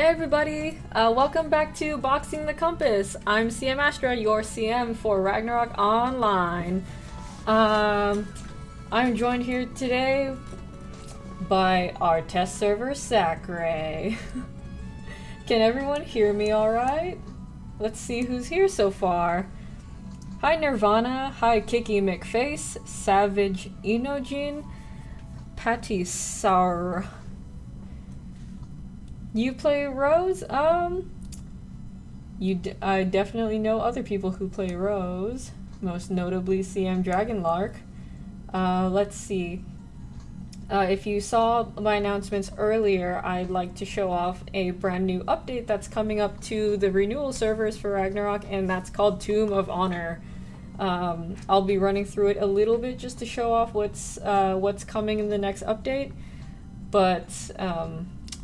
everybody, welcome back to Boxing the Compass. I'm CM Astra, your CM for Ragnarok Online. I'm joined here today by our test server, Sakurai. Can everyone hear me alright? Let's see who's here so far. Hi Nirvana, hi Kiki McFace, Savage Inojin, Patty Sar. You play Rose? I definitely know other people who play Rose, most notably CM Dragonlark. Let's see. If you saw my announcements earlier, I'd like to show off a brand new update that's coming up to the renewal servers for Ragnarok, and that's called Tomb of Honor. I'll be running through it a little bit just to show off what's coming in the next update, but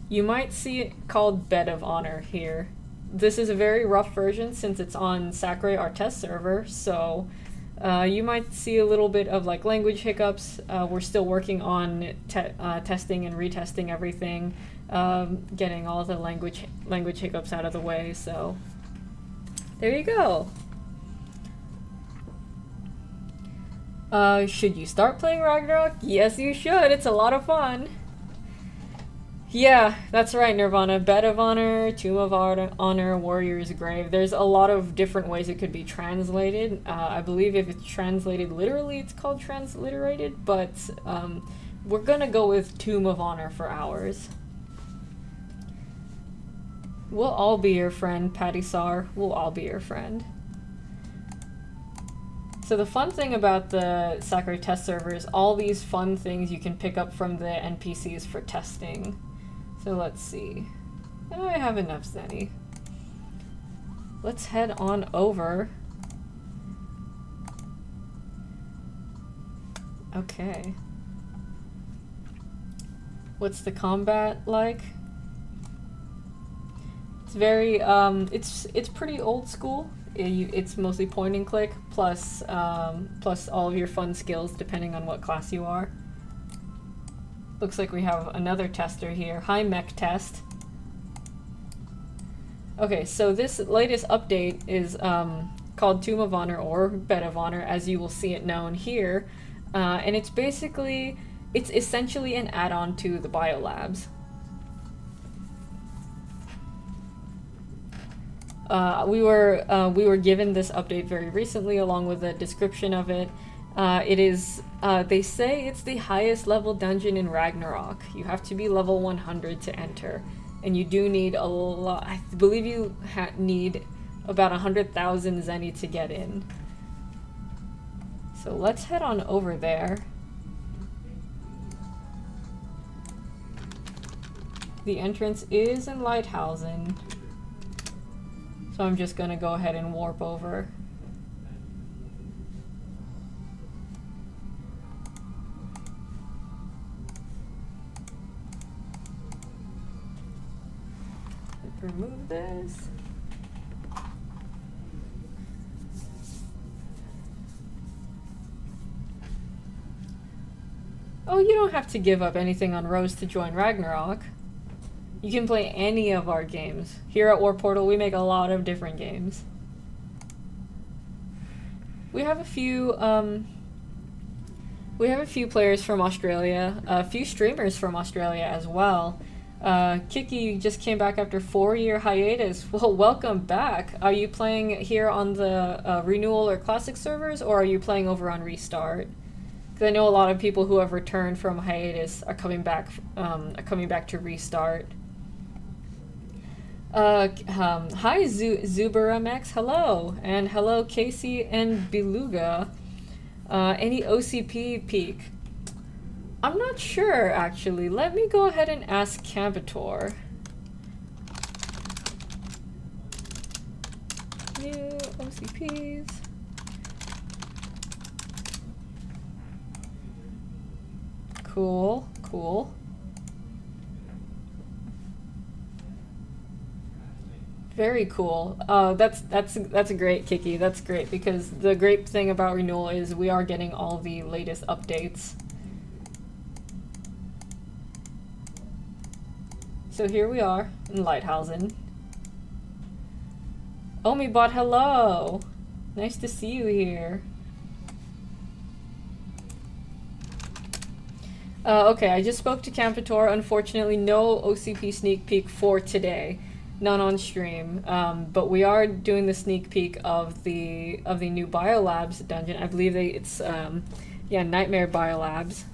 you might see it called Bed of Honor here. This is a very rough version since it's on Sakurai, our test server, so you might see a little bit of like language hiccups. We're still working on testing and retesting everything, getting all the language hiccups out of the way, so there you go. Should you start playing Ragnarok? Yes, you should. It's a lot of fun. Yeah, that's right, Nirvana. Bed of Honor, Tomb of Honor, Warrior's Grave. There's a lot of different ways it could be translated. I believe if it's translated literally, it's called transliterated, but we're gonna go with Tomb of Honor for ours. We'll all be your friend, Patty Sar. We'll all be your friend. So the fun thing about the Sakurai test server is all these fun things you can pick up from the NPCs for testing. So let's see. Oh, I have enough Zenny. Let's head on over. Okay. What's the combat like? It's very, it's pretty old school. It's mostly point and click, plus all of your fun skills depending on what class you are. Looks like we have another tester here. Hi, Mech Test. Okay, so this latest update is called Tomb of Honor or Bed of Honor, as you will see it known here. And it's essentially an add-on to the biolabs. We were given this update very recently along with a description of it. It is, they say it's the highest level dungeon in Ragnarok. You have to be level 100 to enter, and you do need a lot. I believe you need about 100,000 Zenny to get in. So let's head on over there. The entrance is in Lighthousen, so I'm just gonna go ahead and warp over. Remove this. Oh, you don't have to give up anything on Rose to join Ragnarok. You can play any of our games. Here at War Portal, we make a lot of different games. We have a few players from Australia, a few streamers from Australia as well. Kiki just came back after 4-year hiatus. Well, welcome back. Are you playing here on the renewal or classic servers, or are you playing over on Restart? Because I know a lot of people who have returned from hiatus are coming back to Restart. Hi ZuberMX, hello, and hello Casey and Beluga. Any OCP peak? I'm not sure, actually. Let me go ahead and ask Campitor. New OCPs. Cool, cool. Very cool. That's great, Kiki. That's great, because the great thing about Renewal is we are getting all the latest updates. So here we are in Lighthausen. Omibot, hello! Nice to see you here. Okay, I just spoke to Campitor. Unfortunately, no OCP sneak peek for today. None on stream. But we are doing the sneak peek of the new Biolabs dungeon. I believe it's yeah, Nightmare Biolabs.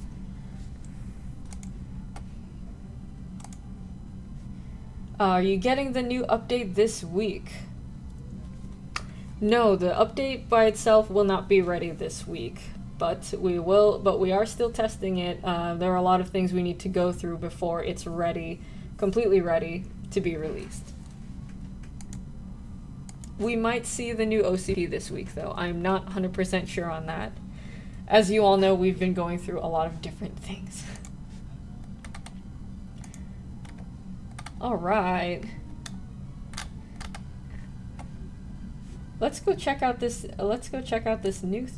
Are you getting the new update this week? No, the update by itself will not be ready this week. But we are still testing it. There are a lot of things we need to go through before it's ready, completely ready to be released. We might see the new OCP this week, though. I'm not 100% sure on that. As you all know, we've been going through a lot of different things. All right. Let's go check out this new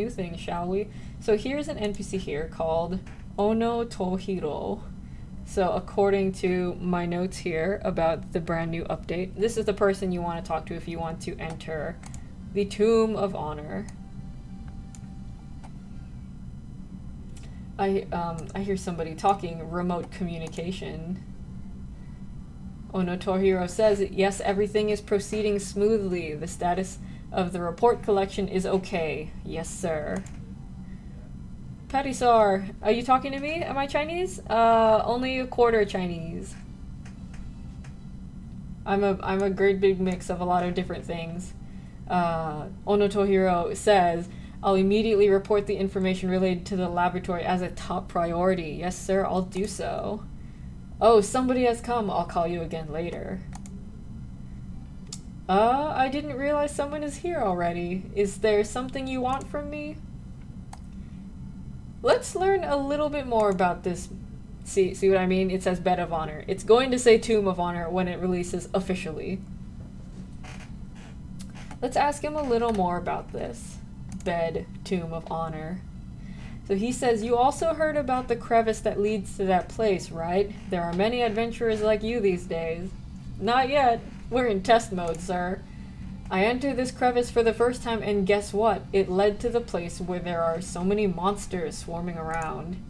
thing, shall we? So here's an NPC here called Ono Tohiro. So according to my notes here about the brand new update, this is the person you want to talk to if you want to enter the Tomb of Honor. I hear somebody talking remote communication. Ono Tohiro says, yes, everything is proceeding smoothly. The status of the report collection is okay. Yes, sir. Patisar, are you talking to me? Am I Chinese? Only a quarter Chinese. I'm a great big mix of a lot of different things. Ono Tohiro says, I'll immediately report the information related to the laboratory as a top priority. Yes, sir, I'll do so. Oh, somebody has come. I'll call you again later. I didn't realize someone is here already. Is there something you want from me? Let's learn a little bit more about this. See what I mean? It says Bed of Honor. It's going to say Tomb of Honor when it releases officially. Let's ask him a little more about this Bed Tomb of Honor. So he says, you also heard about the crevice that leads to that place, right? There are many adventurers like you these days. Not yet. We're in test mode, sir. I entered this crevice for the first time, and guess what? It led to the place where there are so many monsters swarming around.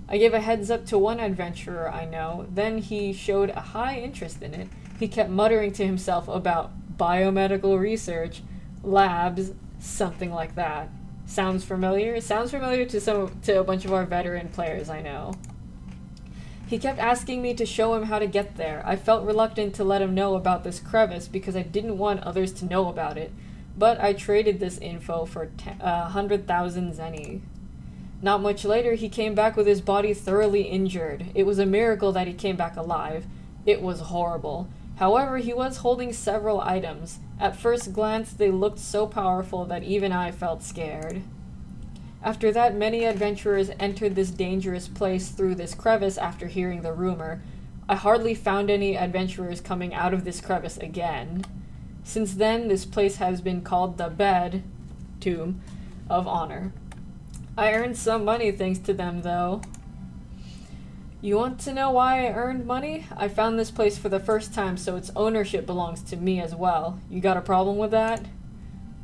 I gave a heads up to one adventurer I know, then he showed a high interest in it. He kept muttering to himself about biomedical research, labs, something like that. Sounds familiar? It sounds familiar to a bunch of our veteran players I know. He kept asking me to show him how to get there. I felt reluctant to let him know about this crevice because I didn't want others to know about it, but I traded this info for 100,000 zeni. Not much later, he came back with his body thoroughly injured. It was a miracle that he came back alive. It was horrible. However, he was holding several items. At first glance, they looked so powerful that even I felt scared. After that, many adventurers entered this dangerous place through this crevice after hearing the rumor. I hardly found any adventurers coming out of this crevice again. Since then, this place has been called the Bed Tomb of Honor. I earned some money thanks to them, though. You want to know why I earned money? I found this place for the first time, so its ownership belongs to me as well. You got a problem with that?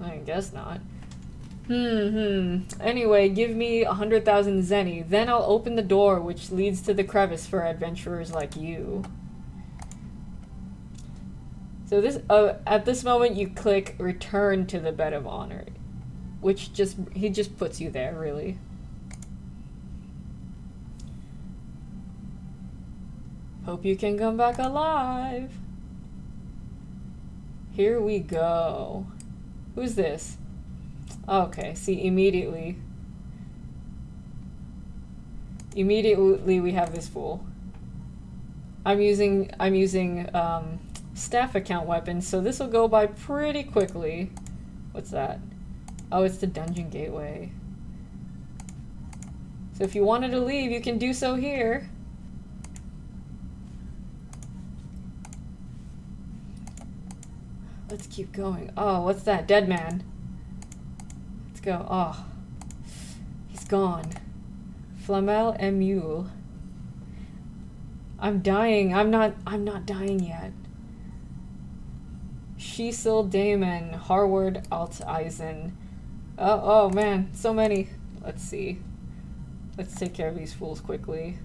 I guess not. Anyway, give me 100,000 zeni, then I'll open the door which leads to the crevice for adventurers like you. So this, at this moment you click return to the Bed of Honor, which he just puts you there, really. Hope you can come back alive. Here we go. Who's this? Okay, see, immediately we have this fool. I'm using staff account weapons, so this will go by pretty quickly. What's that? Oh, it's the dungeon gateway. So if you wanted to leave, you can do so here. Let's keep going. Oh, what's that? Dead man. Let's go. Oh, he's gone. Flamel et Mule. I'm dying. I'm not dying yet. Shesil Damon, Harward Alteisen. Oh man, so many. Let's see. Let's take care of these fools quickly.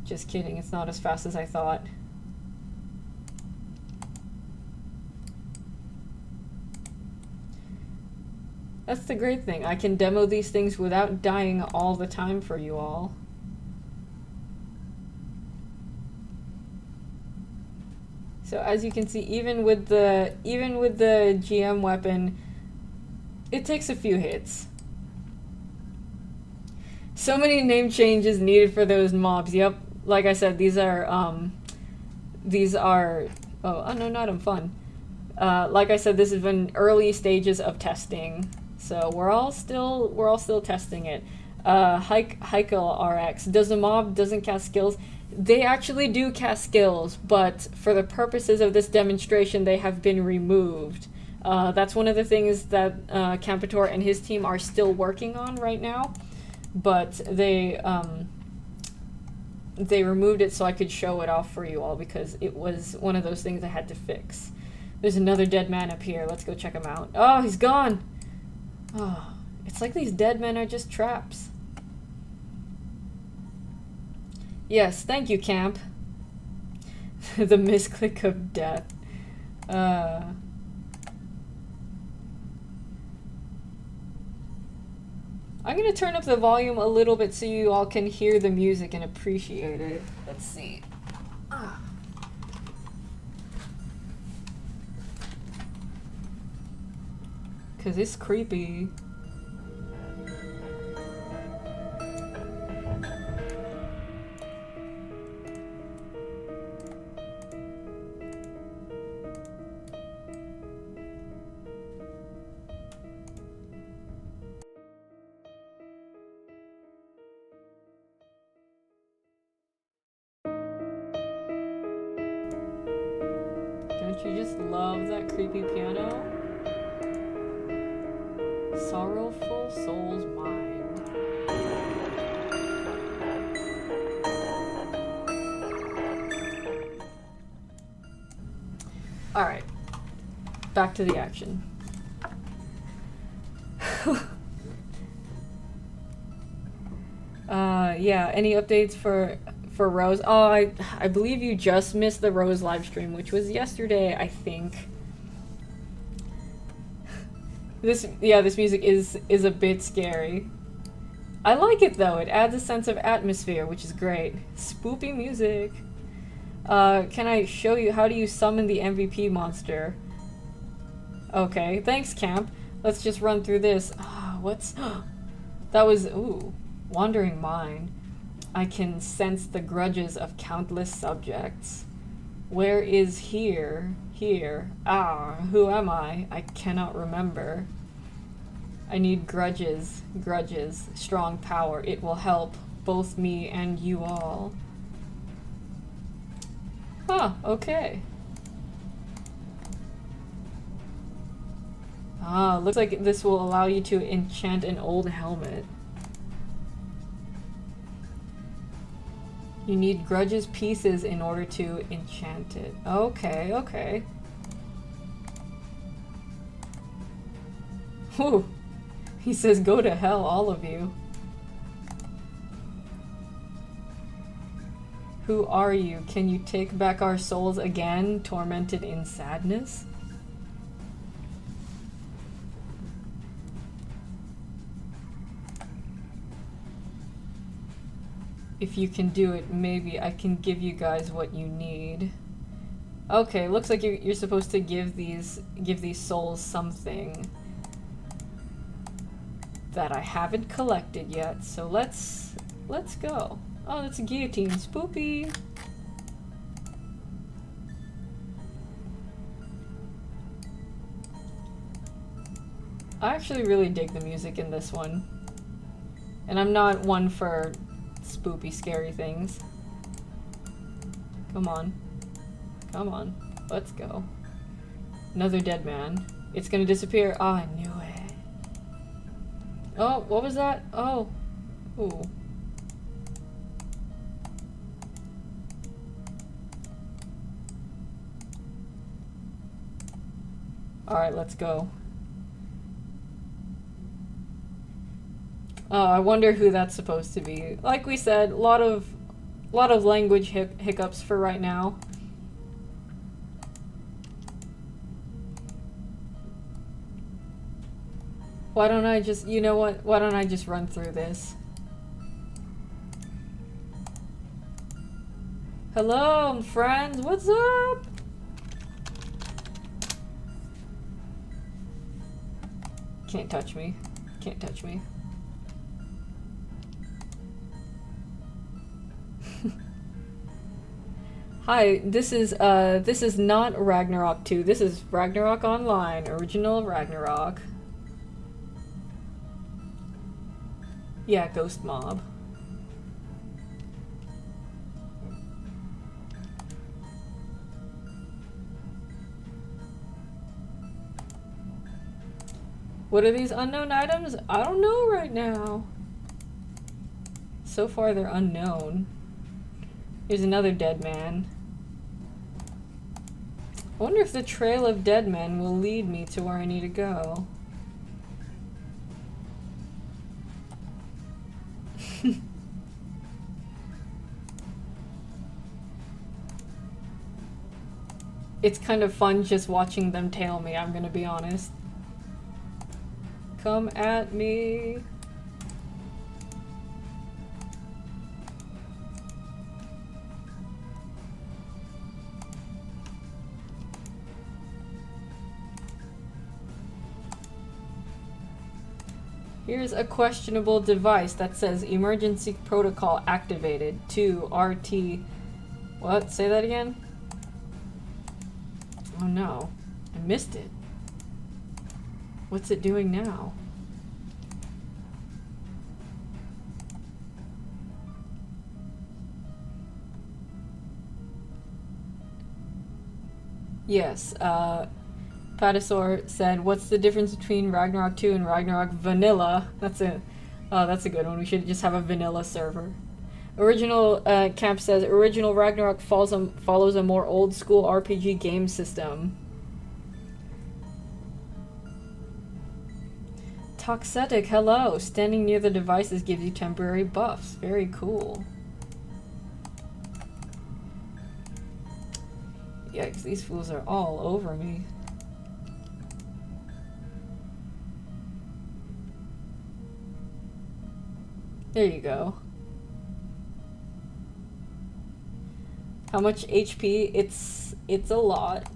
Just kidding, it's not as fast as I thought. That's the great thing. I can demo these things without dying all the time for you all. So as you can see, even with the GM weapon, it takes a few hits. So many name changes needed for those mobs. Yep, like I said, these are oh no, not in fun. Like I said, this has been early stages of testing, so we're all still testing it. Heikel RX, does the mob doesn't cast skills? They actually do cast skills, but for the purposes of this demonstration, they have been removed. That's one of the things that Campator and his team are still working on right now, but they removed it so I could show it off for you all because it was one of those things I had to fix. There's another dead man up here. Let's go check him out. Oh, he's gone! Oh, it's like these dead men are just traps. Yes, thank you, Camp. The misclick of death. I'm gonna turn up the volume a little bit so you all can hear the music and appreciate it. Let's see. Cause it's creepy. Don't you just love that creepy piano? Sorrowful Soul's Mind. Alright. Back to the action. Yeah, any updates for Rose? Oh, I believe you just missed the Rose live stream, which was yesterday, I think. This music is a bit scary. I like it though. It adds a sense of atmosphere, which is great. Spoopy music. Can I show you how do you summon the MVP monster? Okay, thanks, Camp. Let's just run through this. What's that was Wandering Mind. I can sense the grudges of countless subjects. Where is here? Here. Who am I? I cannot remember. I need grudges. Grudges. Strong power. It will help both me and you all. Okay. Looks like this will allow you to enchant an old helmet. You need grudges pieces in order to enchant it. Okay. Whew. He says go to hell, all of you. Who are you? Can you take back our souls again, tormented in sadness? If you can do it, maybe I can give you guys what you need. Okay, looks like you're supposed to give these souls something that I haven't collected yet. So let's go. Oh, that's a guillotine. Spoopy. I actually really dig the music in this one. And I'm not one for spoopy, scary things. Come on. Come on. Let's go. Another dead man. It's gonna disappear. Oh, I knew it. Oh, what was that? Oh. Ooh. Alright, let's go. Oh, I wonder who that's supposed to be. Like we said, a lot of language hiccups for right now. Why don't I just, you know what? Why don't I just run through this? Hello, friends. What's up? Can't touch me. Can't touch me. Hi, this is not Ragnarok 2. This is Ragnarok Online, original Ragnarok. Yeah, Ghost Mob. What are these unknown items? I don't know right now. So far they're unknown. Here's another dead man. I wonder if the trail of dead men will lead me to where I need to go. It's kind of fun just watching them tail me, I'm gonna be honest. Come at me. Here's a questionable device that says emergency protocol activated to RT. What? Say that again? Oh no, I missed it. What's it doing now? Yes, Patasaur said, what's the difference between Ragnarok 2 and Ragnarok Vanilla? That's a good one. We should just have a vanilla server. Original Camp says, original Ragnarok follows a more old school RPG game system. Toxetic, hello. Standing near the devices gives you temporary buffs. Very cool. Yikes, these fools are all over me. There you go. How much HP? It's a lot.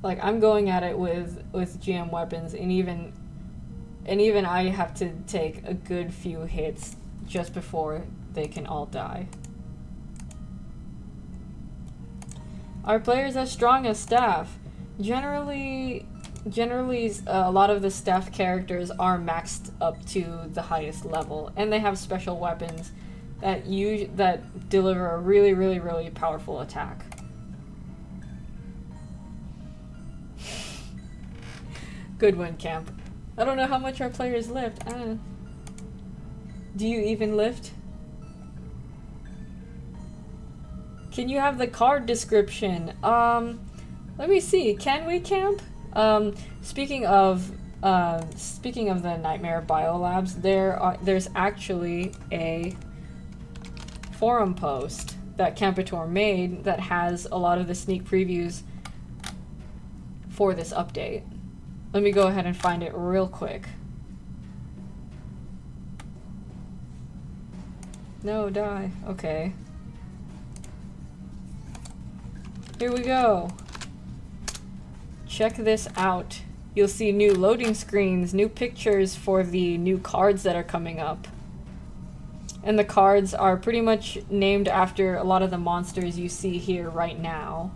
Like, I'm going at it with GM weapons, and even I have to take a good few hits just before they can all die. Are players as strong as staff? Generally, a lot of the staff characters are maxed up to the highest level, and they have special weapons that deliver a really, really, really powerful attack. Good one, Camp. I don't know how much our players lift. Do you even lift? Can you have the card description? Let me see. Can we, Camp? Speaking of the Nightmare Biolabs, there's actually a forum post that Campator made that has a lot of the sneak previews for this update. Let me go ahead and find it real quick. No, die. Okay. Here we go. Check this out. You'll see new loading screens, new pictures for the new cards that are coming up. And the cards are pretty much named after a lot of the monsters you see here right now.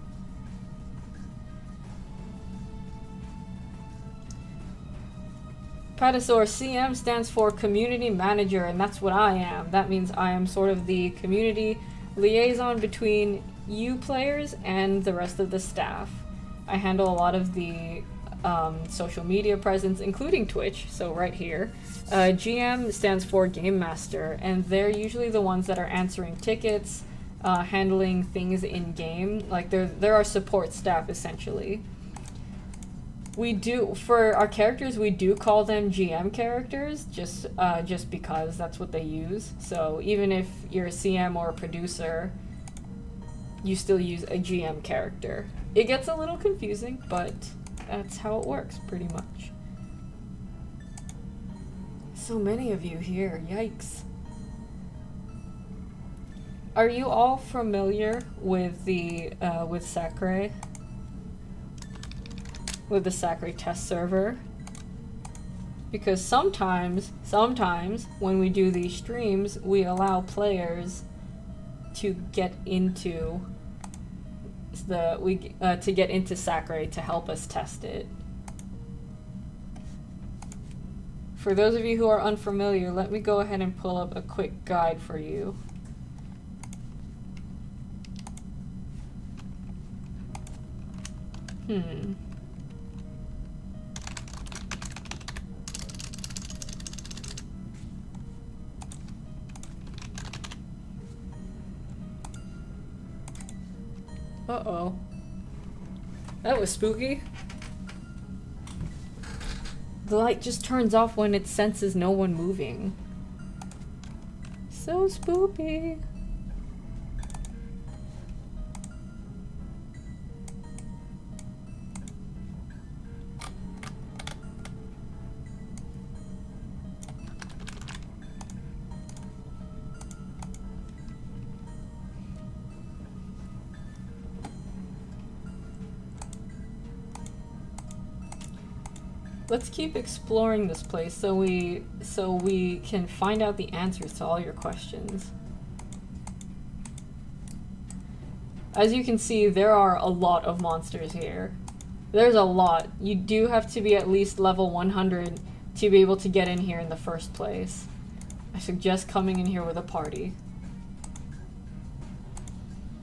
Patasaur, CM stands for Community Manager, and that's what I am. That means I am sort of the community liaison between you players and the rest of the staff. I handle a lot of the social media presence, including Twitch, so right here. GM stands for Game Master, and they're usually the ones that are answering tickets, handling things in game. Like there are support staff essentially. We do, for our characters, we do call them GM characters just because that's what they use. So even if you're a CM or a producer, you still use a GM character. It gets a little confusing, but that's how it works pretty much. So many of you here, yikes. Are you all familiar with the with Sacre? With the Sacre test server? Because sometimes when we do these streams, we allow players to get into to get into Sacre to help us test it. For those of you who are unfamiliar, let me go ahead and pull up a quick guide for you. Uh-oh. That was spooky. The light just turns off when it senses no one moving. So spooky. Let's keep exploring this place so we can find out the answers to all your questions. As you can see, there are a lot of monsters here. There's a lot. You do have to be at least level 100 to be able to get in here in the first place. I suggest coming in here with a party.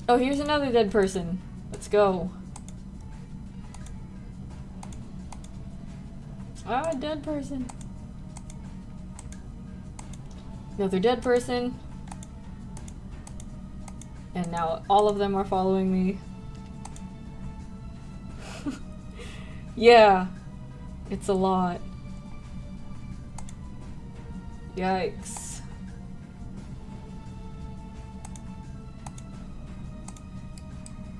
Oh, here's another dead person. Let's go. Ah, dead person. Another dead person. And now all of them are following me. Yeah. It's a lot. Yikes.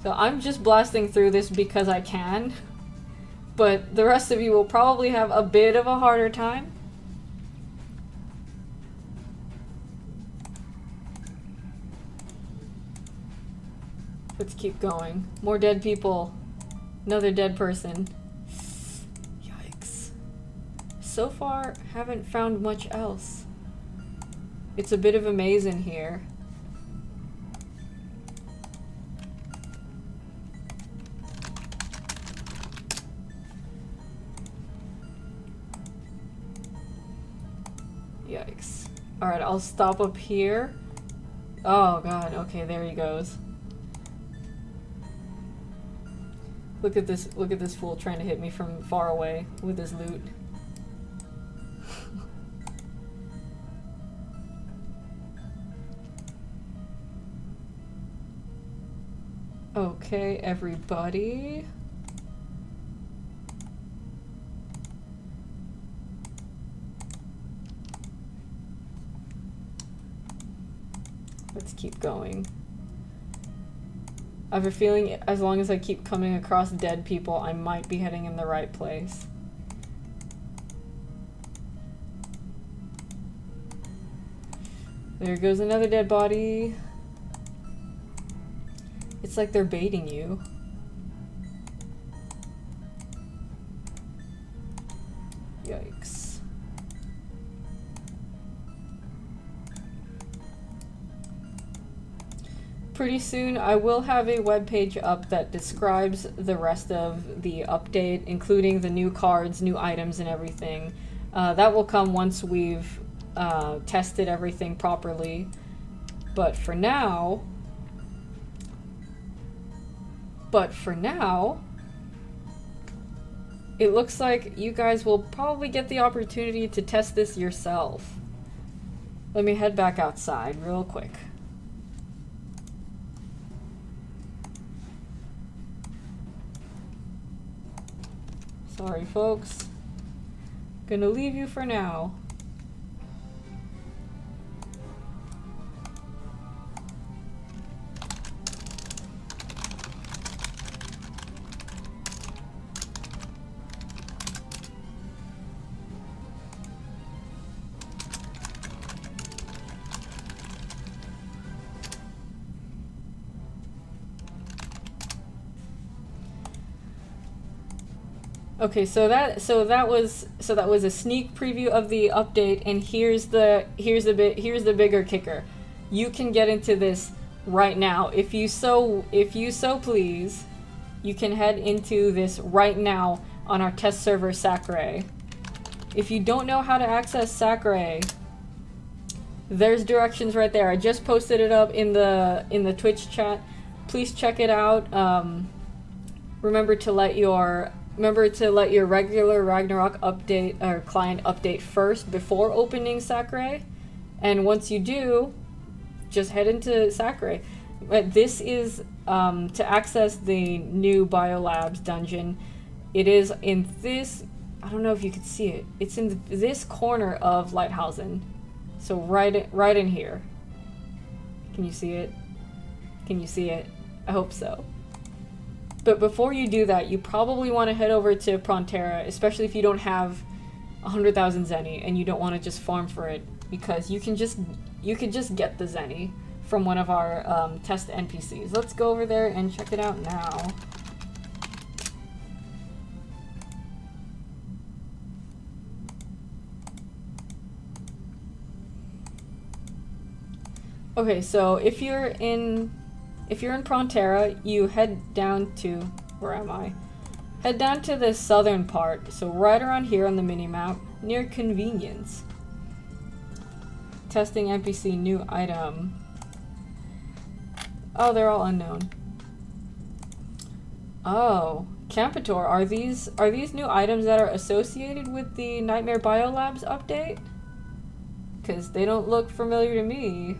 So I'm just blasting through this because I can. But the rest of you will probably have a bit of a harder time. Let's keep going. More dead people. Another dead person. Yikes. So far, haven't found much else. It's a bit of a maze in here. Yikes. Alright, I'll stop up here. Oh god, okay, there he goes. Look at this fool trying to hit me from far away with his loot. Okay, everybody. Let's keep going. I have a feeling as long as I keep coming across dead people, I might be heading in the right place. There goes another dead body. It's like they're baiting you. Yikes. Pretty soon I will have a webpage up that describes the rest of the update, including the new cards, new items, and everything. That will come once we've tested everything properly. But for now, it looks like you guys will probably get the opportunity to test this yourself. Let me head back outside real quick. Sorry, folks. Gonna leave you for now. Okay, so that was a sneak preview of the update, and here's the bigger kicker. You can get into this right now. If you so please, you can head into this right now on our test server Sakurai. If you don't know how to access Sakurai, there's directions right there. I just posted it up in the Twitch chat. Please check it out. Remember to let your regular Ragnarok update or client update first before opening Sakurai, and once you do, just head into Sakurai. But this is to access the new Biolabs dungeon. It is in this. I don't know if you can see it. It's in this corner of Lighthausen, so right in here. Can you see it? Can you see it? I hope so. But before you do that, you probably want to head over to Prontera, especially if you don't have 100,000 Zenny and you don't want to just farm for it, because you can just get the Zenny from one of our test NPCs. Let's go over there and check it out now. Okay, so if you're in Prontera, you head down to, where am I? Head down to the southern part, so right around here on the minimap, near Convenience. Testing NPC new item. Oh, they're all unknown. Oh, Campitor, are these new items that are associated with the Nightmare Biolabs update? Because they don't look familiar to me.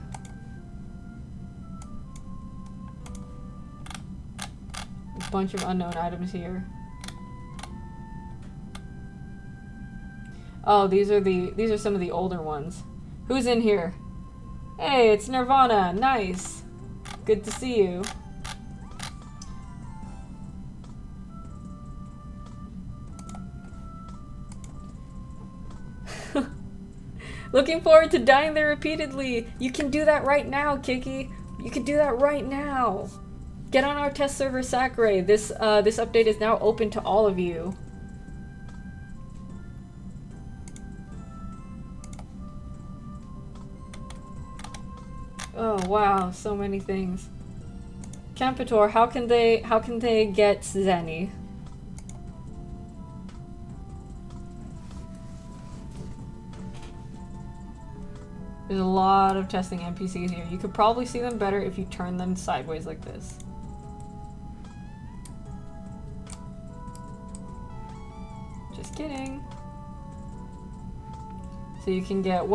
Bunch of unknown items here. Oh, these are some of the older ones. Who's in here? Hey, it's Nirvana. Nice. Good to see you. Looking forward to dying there repeatedly. You can do that right now, Kiki. You can do that right now. Get on our test server Sakurai. This update is now open to all of you. Oh wow, so many things. Campitor, how can they get Zenny? There's a lot of testing NPCs here. You could probably see them better if you turn them sideways like this. Just kidding. So you can get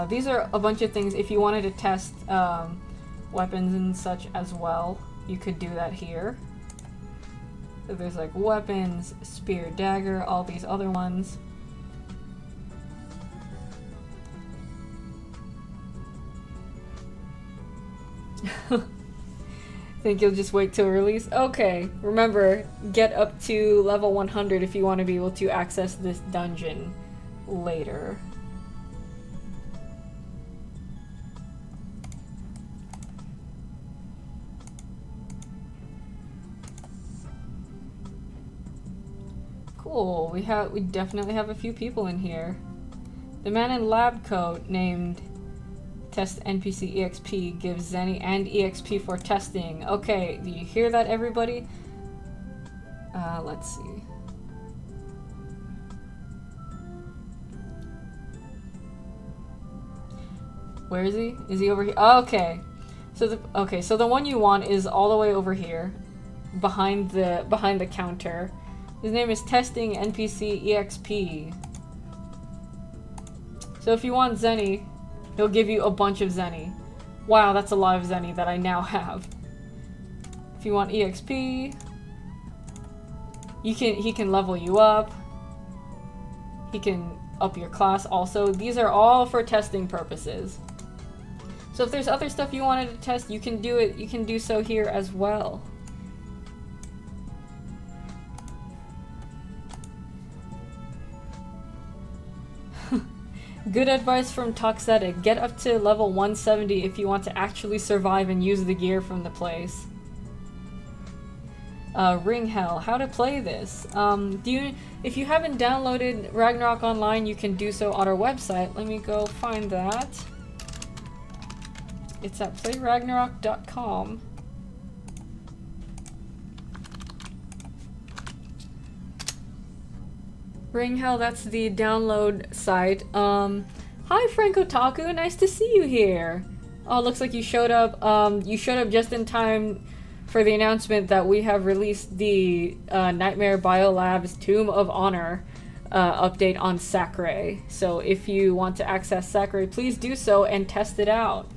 these are a bunch of things. If you wanted to test weapons and such as well, you could do that here. So there's like weapons, spear, dagger, all these other ones. Think you'll just wait till release? Okay, remember, get up to level 100 if you want to be able to access this dungeon later. Cool, we definitely have a few people in here. The man in lab coat named Test NPC EXP gives Zenny and EXP for testing. Okay, do you hear that, everybody? Let's see. Where is he? Is he over here? Oh, okay. So the one you want is all the way over here, behind the counter. His name is Testing NPC EXP. So if you want Zenny, he'll give you a bunch of Zenny. Wow, that's a lot of Zenny that I now have. If you want EXP, he can level you up. He can up your class also. These are all for testing purposes. So if there's other stuff you wanted to test, you can do it. You can do so here as well. Good advice from Toxetic. Get up to level 170 if you want to actually survive and use the gear from the place. Ring Hell, how to play this. If you haven't downloaded Ragnarok Online, you can do so on our website. Let me go find that. It's at playragnarok.com. Ring Hell, that's the download site. Hi Franco Taku, nice to see you here. Oh, looks like you showed up. You showed up just in time for the announcement that we have released the Nightmare Biolabs Tomb of Honor update on Sacre. So if you want to access Sacre, please do so and test it out.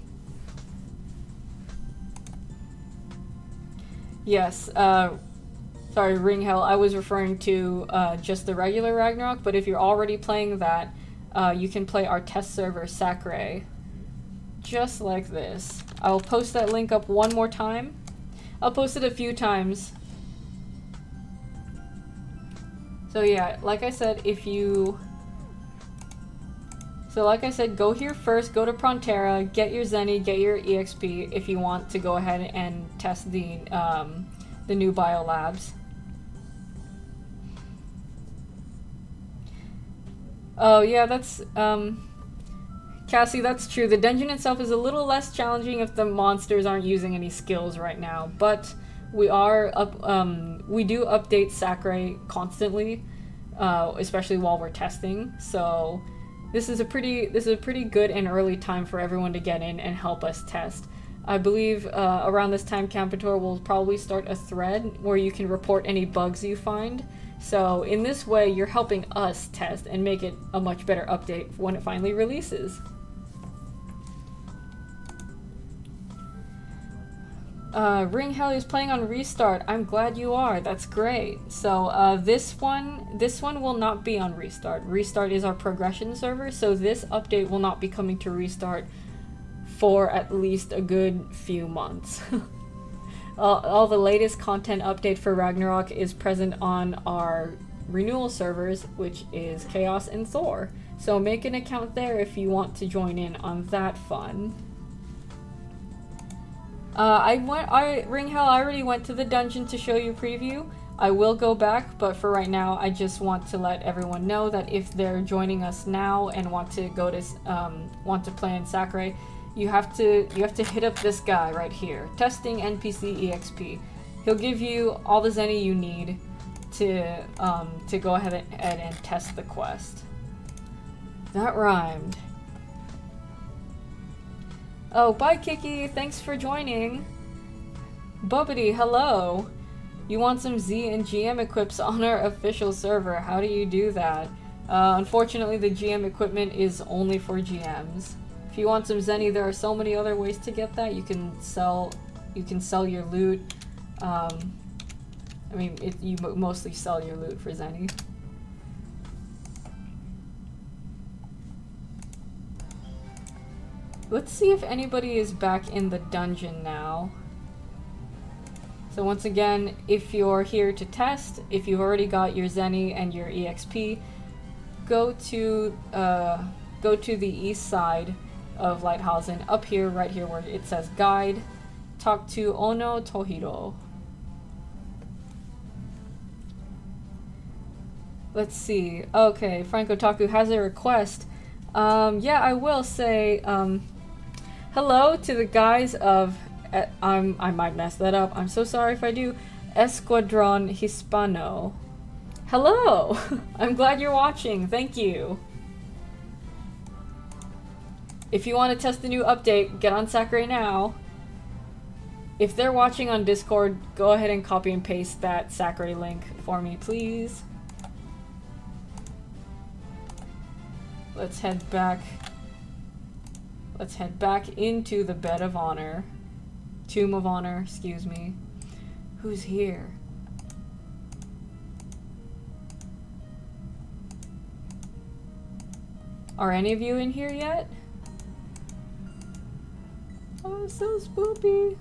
Yes, sorry, Ring Hell, I was referring to just the regular Ragnarok, but if you're already playing that, you can play our test server Sacre. Just like this. I'll post that link up one more time. I'll post it a few times. So yeah, like I said, go here first, go to Prontera, get your Zenny, get your EXP if you want to go ahead and test the new biolabs. Oh yeah, that's Cassie, that's true. The dungeon itself is a little less challenging if the monsters aren't using any skills right now, but we do update Sacre constantly, especially while we're testing. So this is a pretty good and early time for everyone to get in and help us test. I believe around this time, Campitor will probably start a thread where you can report any bugs you find. So in this way, you're helping us test and make it a much better update when it finally releases. Ring Hell is playing on Restart. I'm glad you are. That's great. So this one will not be on Restart. Restart is our progression server, so this update will not be coming to Restart for at least a good few months. All the latest content update for Ragnarok is present on our renewal servers, which is Chaos and Thor. So make an account there if you want to join in on that fun. Ring Hell, I already went to the dungeon to show you preview. I will go back, but for right now, I just want to let everyone know that if they're joining us now and want to go to play in Sacre, you have to hit up this guy right here, testing NPC EXP. He'll give you all the Zenny you need to go ahead and test the quest. That rhymed. Oh, bye Kiki, thanks for joining. Bubbity, hello. You want some Z and GM equips on our official server. How do you do that? Unfortunately, the GM equipment is only for GMs. If you want some Zenny, there are so many other ways to get that. You can sell your loot. You mostly sell your loot for Zenny. Let's see if anybody is back in the dungeon now. So once again, if you're here to test, if you've already got your Zenny and your EXP, go to the east side of Lighthausen, up here, right here where it says guide. Talk to Ono Tohiro. Let's see. Okay, Franco Taku has a request. Yeah, I will say, hello to the guys of, I might mess that up, I'm so sorry if I do, Escuadron Hispano. Hello! I'm glad you're watching, thank you. If you want to test the new update, get on Sacre now. If they're watching on Discord, go ahead and copy and paste that Sacre link for me, please. Let's head back into the Bed of Honor. Tomb of Honor, excuse me. Who's here? Are any of you in here yet? Oh, so spoopy.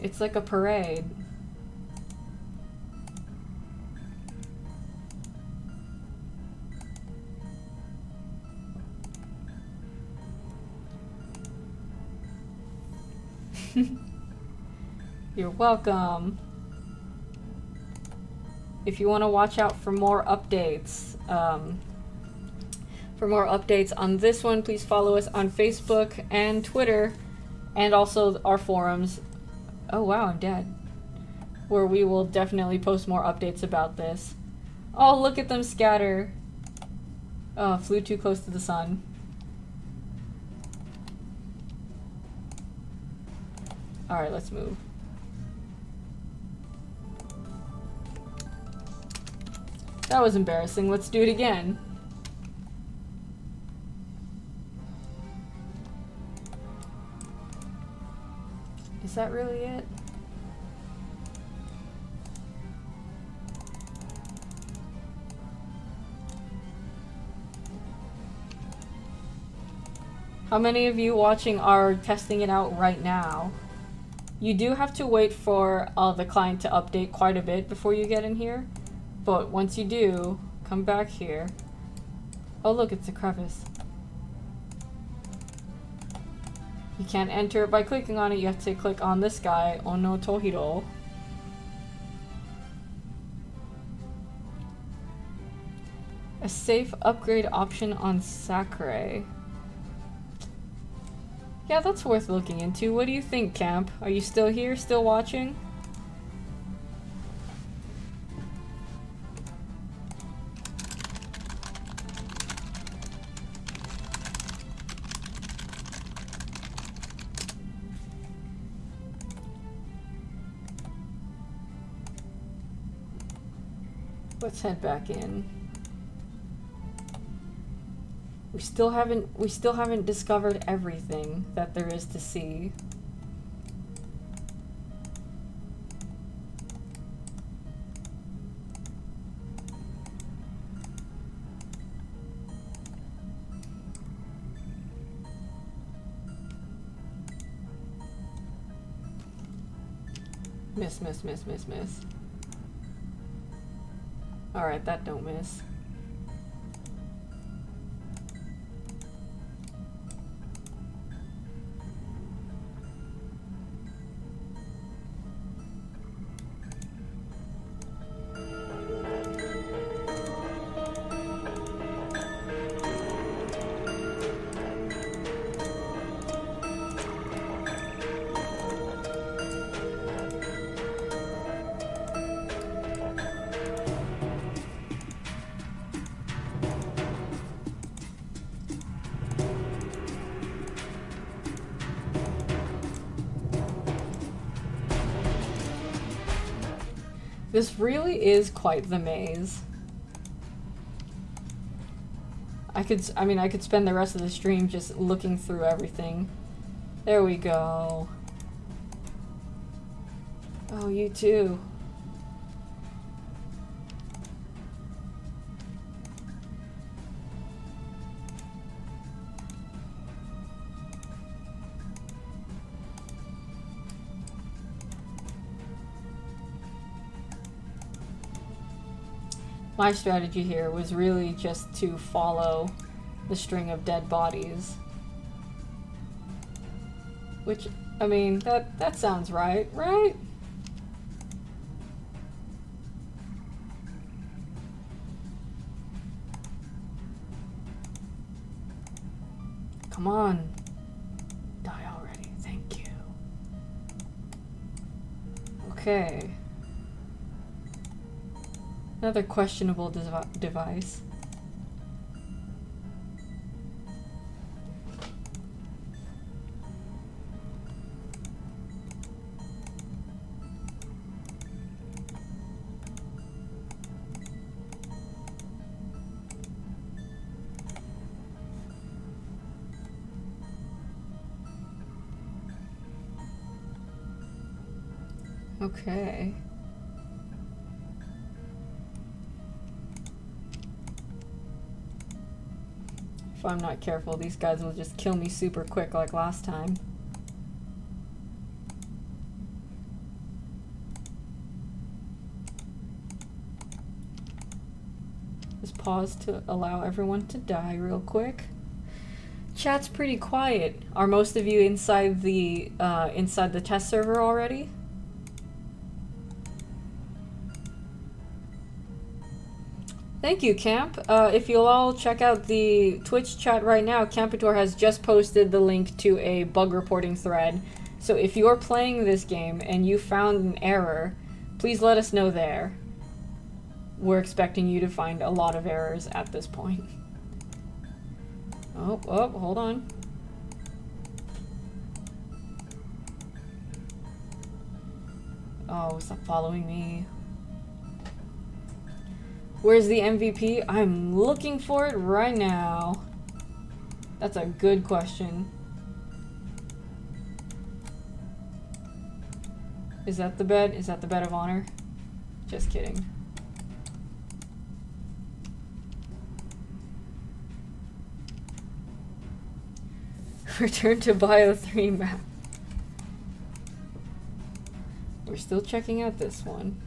It's like a parade. You're welcome. If you want to watch out for more updates, on this one, please follow us on Facebook and Twitter, and also our forums. Oh wow, I'm dead. Where we will definitely post more updates about this. Oh, look at them scatter. Oh, flew too close to the sun. Alright, let's move. That was embarrassing. Let's do it again. Is that really it? How many of you watching are testing it out right now? You do have to wait for the client to update quite a bit before you get in here. But once you do, come back here. Oh look, it's a crevice. You can't enter it by clicking on it, you have to click on this guy, Ono Tohiro. A safe upgrade option on Sakurai. Yeah, that's worth looking into. What do you think, Camp? Are you still here, still watching? Let's head back in. We still haven't discovered everything that there is to see. Miss, miss, miss, miss, miss. Alright, that don't miss. This really is quite the maze. I could spend the rest of the stream just looking through everything. There we go. Oh, you too. My strategy here was really just to follow the string of dead bodies. Which, I mean, that sounds right, right? Come on. Die already, thank you. Okay. Another questionable device. Okay. If I'm not careful, these guys will just kill me super quick like last time. Just pause to allow everyone to die real quick. Chat's pretty quiet. Are most of you inside the test server already? Thank you, Camp. If you'll all check out the Twitch chat right now, Campitor has just posted the link to a bug reporting thread. So if you're playing this game and you found an error, please let us know there. We're expecting you to find a lot of errors at this point. Oh, hold on. Oh, stop following me. Where's the MVP? I'm looking for it right now. That's a good question. Is that the bed? Is that the bed of honor? Just kidding. Return to Bio 3 map. We're still checking out this one.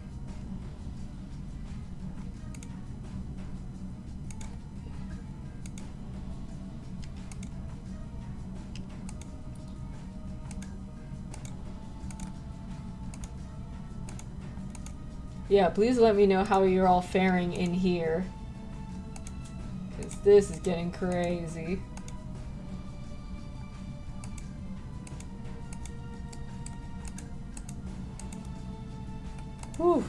Yeah, please let me know how you're all faring in here. Because this is getting crazy. Whew.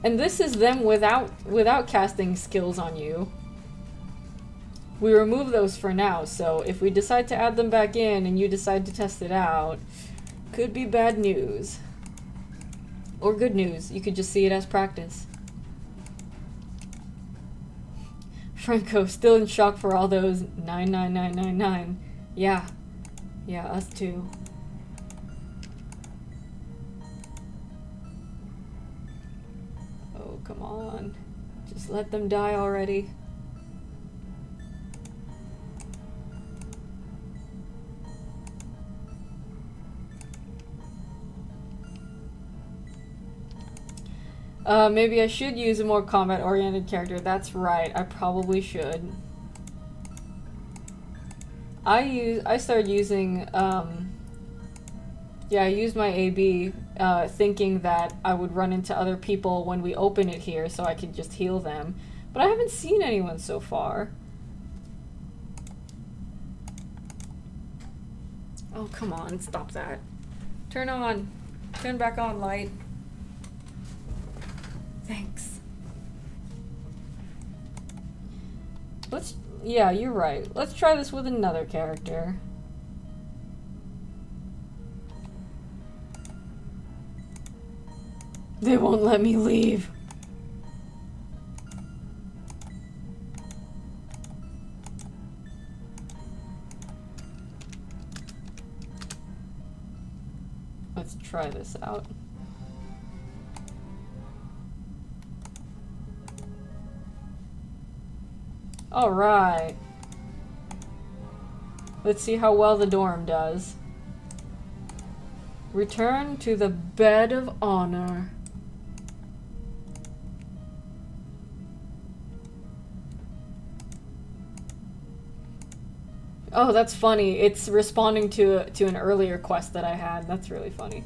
And this is them without casting skills on you. We remove those for now, so if we decide to add them back in and you decide to test it out, could be bad news. Or good news, you could just see it as practice. Franco, still in shock for all those 99999. Yeah, us too. Oh, come on. Just let them die already. Maybe I should use a more combat-oriented character. That's right, I probably should. I started using, yeah, I used my AB, thinking that I would run into other people when we open it here so I could just heal them. But I haven't seen anyone so far. Oh, come on, stop that. Turn back on, light. Thanks. Yeah, you're right. Let's try this with another character. They won't let me leave. Let's try this out. Alright. Let's see how well the dorm does. Return to the bed of honor. Oh, that's funny. It's responding to an earlier quest that I had. That's really funny.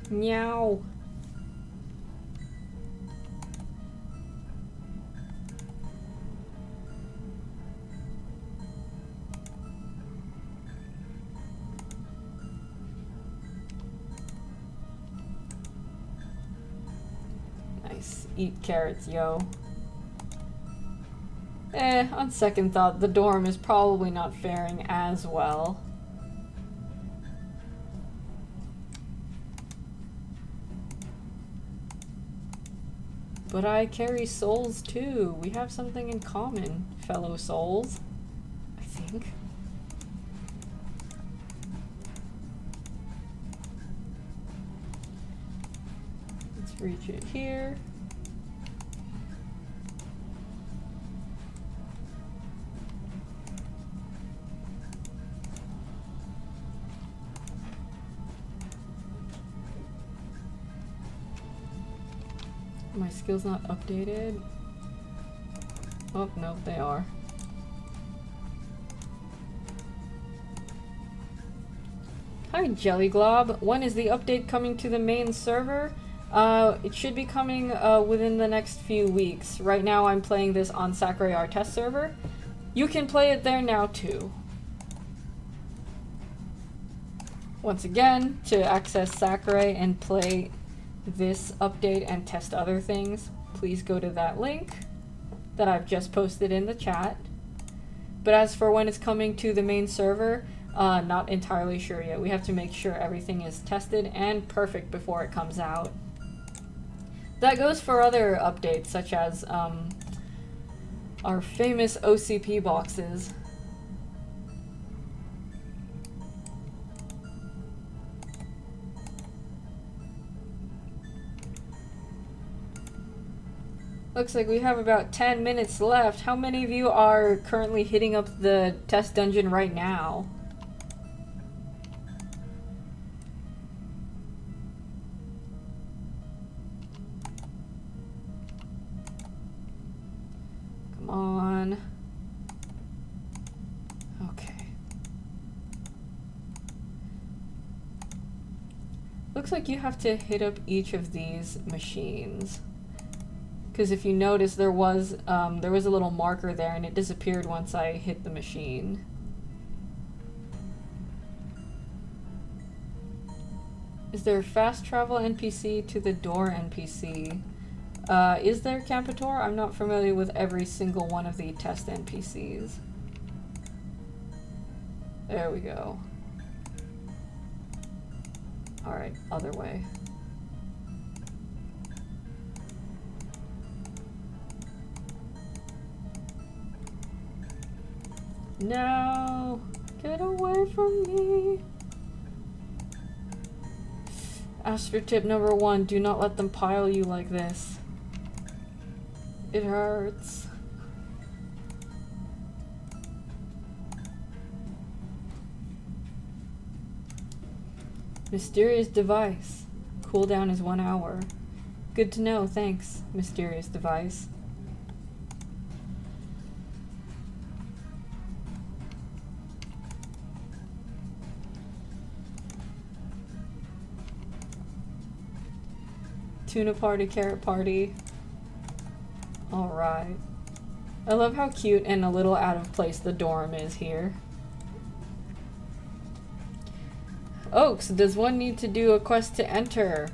Meow. Nice. Eat carrots, yo. On second thought, the dorm is probably not faring as well. But I carry souls too. We have something in common, fellow souls, I think. Let's reach it here. My skill's not updated. Oh, no, they are. Hi, Jelly Glob. When is the update coming to the main server? It should be coming within the next few weeks. Right now I'm playing this on Sakurai, our test server. You can play it there now too. Once again, to access Sakurai and play this update and test other things, please go to that link that I've just posted in the chat. But as for when it's coming to the main server, not entirely sure yet. We have to make sure everything is tested and perfect before it comes out. That goes for other updates, such as our famous OCP boxes. Looks like we have about 10 minutes left. How many of you are currently hitting up the test dungeon right now? Come on. Okay. Looks like you have to hit up each of these machines. Because if you notice, there was a little marker there and it disappeared once I hit the machine. Is there fast travel NPC to the door NPC? Is there, Campator? I'm not familiar with every single one of the test NPCs. There we go. Alright, other way. No! Get away from me! Astra tip number 1, do not let them pile you like this. It hurts. Mysterious device. Cooldown is 1 hour. Good to know, thanks, mysterious device. Tuna party, carrot party. Alright. I love how cute and a little out of place the dorm is here. Oaks, does one need to do a quest to enter?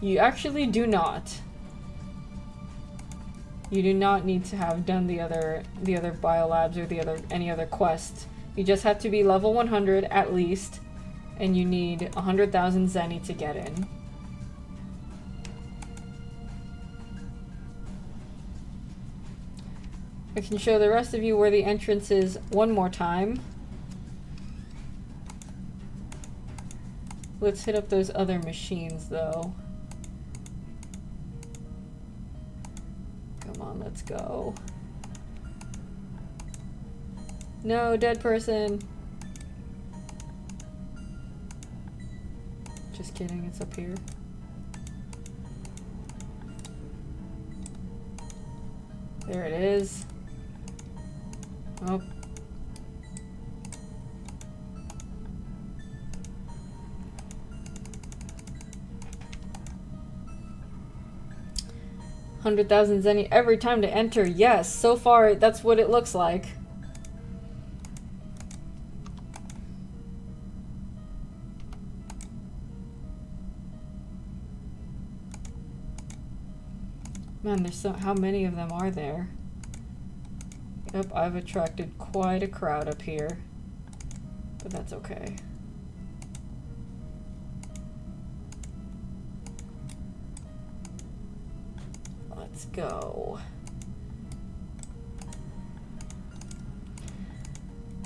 You actually do not. You do not need to have done the other biolabs or any other quest. You just have to be level 100 at least, and you need 100,000 zenny to get in. I can show the rest of you where the entrance is one more time. Let's hit up those other machines though. Come on, let's go. No, dead person. Just kidding, it's up here. There it is. Oh. $100,000 zenny every time to enter. Yes, so far that's what it looks like. Man, there's how many of them are there? Yep, I've attracted quite a crowd up here, but that's okay. Let's go.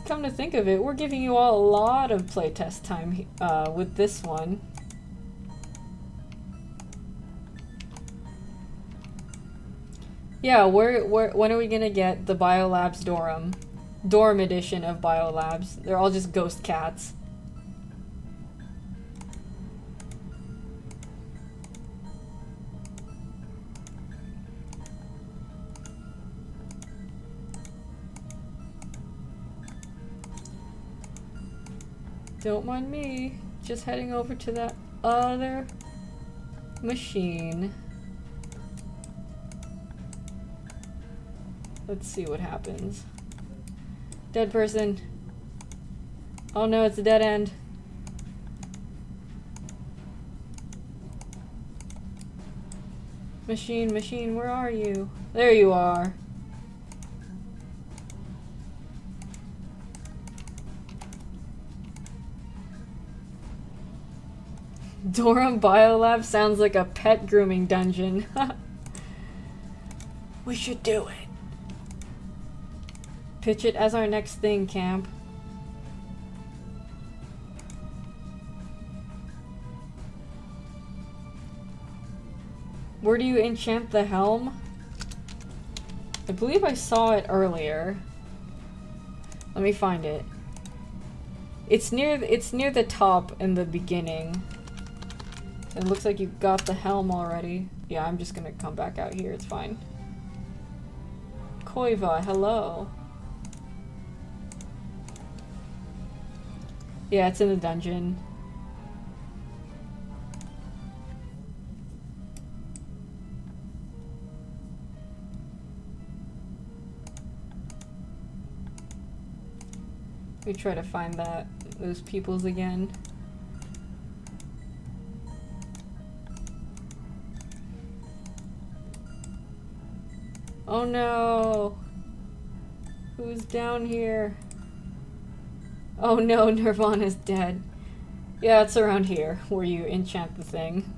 Come to think of it, we're giving you all a lot of playtest time with this one. Yeah, when are we gonna get the Biolabs Dorm edition of Biolabs? They're all just ghost cats. Don't mind me, just heading over to that other machine. Let's see what happens. Dead person. Oh no, it's a dead end. Machine, where are you? There you are. Dorm Biolab sounds like a pet grooming dungeon. We should do it. Pitch it as our next thing, camp. Where do you enchant the helm? I believe I saw it earlier. Let me find it. It's near the top in the beginning. It looks like you got the helm already. Yeah, I'm just gonna come back out here, it's fine. Koiva, hello. Yeah, it's in the dungeon. We try to find those peoples again. Oh no! Who's down here? Oh no, Nirvana's dead. Yeah, it's around here where you enchant the thing.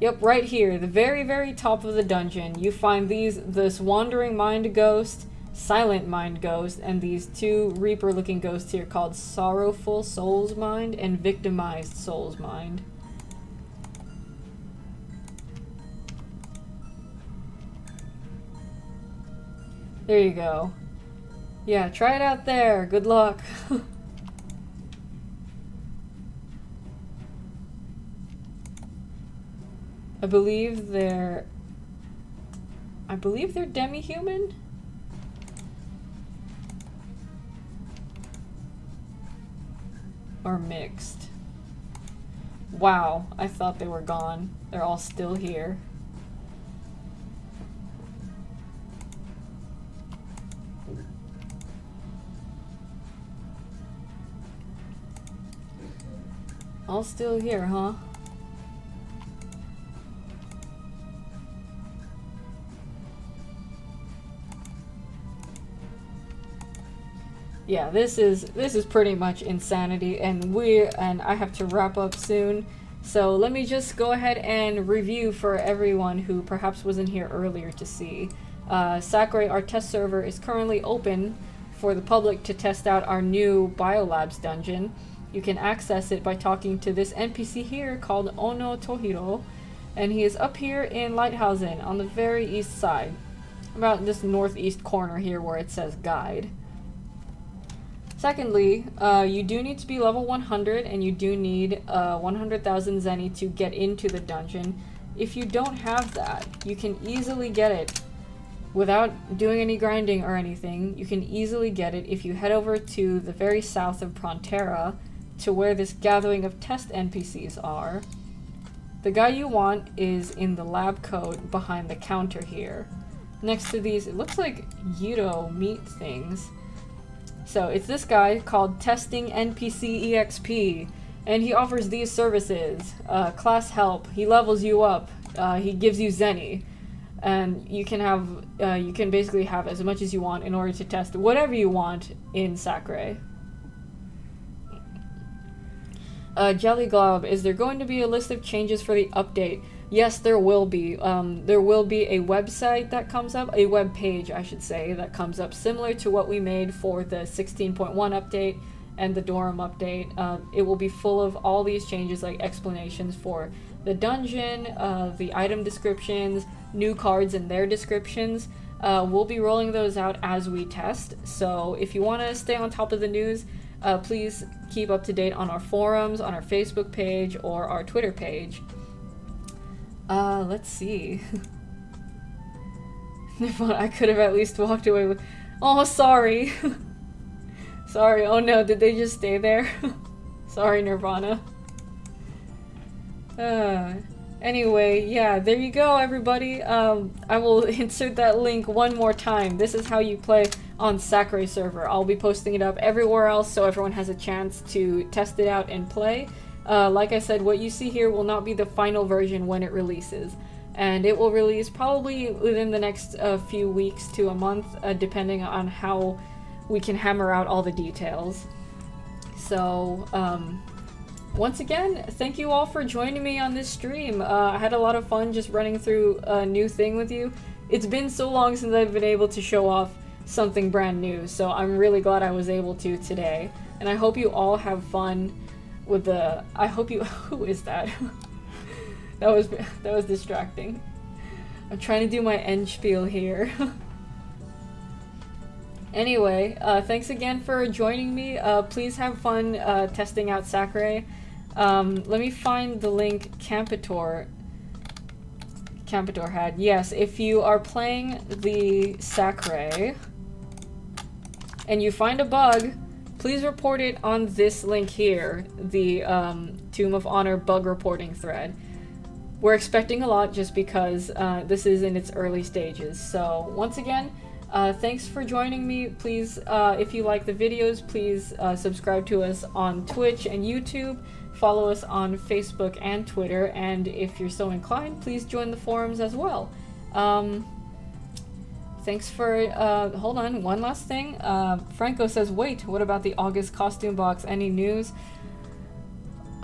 Yep, right here, the very, very top of the dungeon. You find this Wandering Mind Ghost, Silent Mind Ghost, and these two Reaper-looking ghosts here called Sorrowful Soul's Mind and Victimized Soul's Mind. There you go. Yeah, try it out there. Good luck. I believe they're demi-human? Or mixed. Wow, I thought they were gone. They're all still here. All still here, huh? Yeah, this is pretty much insanity, and I have to wrap up soon. So let me just go ahead and review for everyone who perhaps wasn't here earlier to see. Sakurai, our test server, is currently open for the public to test out our new Biolabs dungeon. You can access it by talking to this NPC here called Ono Tohiro, and he is up here in Lighthousen on the very east side, about this northeast corner here where it says guide. Secondly, you do need to be level 100, and you do need 100,000 zeni to get into the dungeon. If you don't have that, you can easily get it without doing any grinding or anything. You can easily get it if you head over to the very south of Prontera, to where this gathering of test NPCs are. The guy you want is in the lab coat behind the counter here. Next to these, it looks like Gyro meat things. So it's this guy called Testing NPC EXP, and he offers these services. Class help, he levels you up, he gives you zeni, and you can basically have as much as you want in order to test whatever you want in Sakurai. Jelly Glob, is there going to be a list of changes for the update? Yes, there will be. There will be a website that comes up, a web page, I should say, that comes up similar to what we made for the 16.1 update and the Dorm update. It will be full of all these changes, like explanations for the dungeon, the item descriptions, new cards and their descriptions. We'll be rolling those out as we test. So if you want to stay on top of the news, please keep up to date on our forums, on our Facebook page, or our Twitter page. Let's see. I could have at least walked away with... Oh, sorry. Sorry, oh no, did they just stay there? Sorry, Nirvana. Anyway, yeah, there you go, everybody. I will insert that link one more time. This is how you play on Sakurai server. I'll be posting it up everywhere else so everyone has a chance to test it out and play. Like I said, what you see here will not be the final version when it releases. And it will release probably within the next few weeks to a month, depending on how we can hammer out all the details. So, once again, thank you all for joining me on this stream. I had a lot of fun just running through a new thing with you. It's been so long since I've been able to show off something brand new, so I'm really glad I was able to today. And I hope you all have fun with the... I hope you... Who is that? that was distracting. I'm trying to do my end spiel here. Anyway, thanks again for joining me. Please have fun testing out Sakurai. Let me find the link Campitor had. Yes, if you are playing the Sakurai and you find a bug, please report it on this link here, the Tomb of Honor bug reporting thread. We're expecting a lot just because this is in its early stages. So once again, thanks for joining me. Please, if you like the videos, please subscribe to us on Twitch and YouTube. Follow us on Facebook and Twitter. And if you're so inclined, please join the forums as well. Thanks for, hold on, one last thing. Franco says, wait, what about the August costume box? Any news?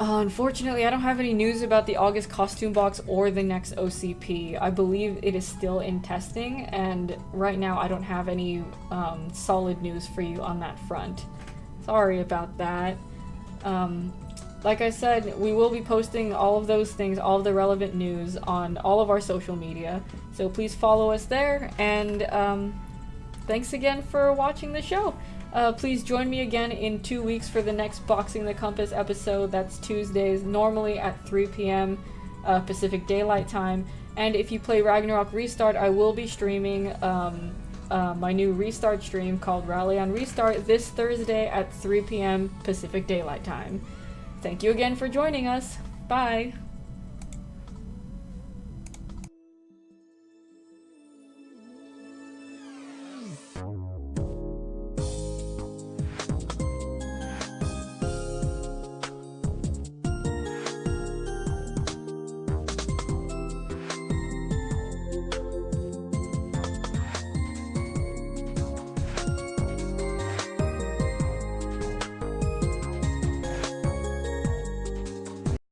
Unfortunately, I don't have any news about the August costume box or the next OCP. I believe it is still in testing, and right now I don't have any solid news for you on that front. Sorry about that. Like I said, we will be posting all of those things, all of the relevant news on all of our social media, so please follow us there, and thanks again for watching the show. Please join me again in 2 weeks for the next Boxing the Compass episode. That's Tuesdays, normally at 3 p.m. Pacific Daylight Time. And if you play Ragnarok Restart, I will be streaming my new Restart stream called Rally on Restart this Thursday at 3 p.m. Pacific Daylight Time. Thank you again for joining us. Bye!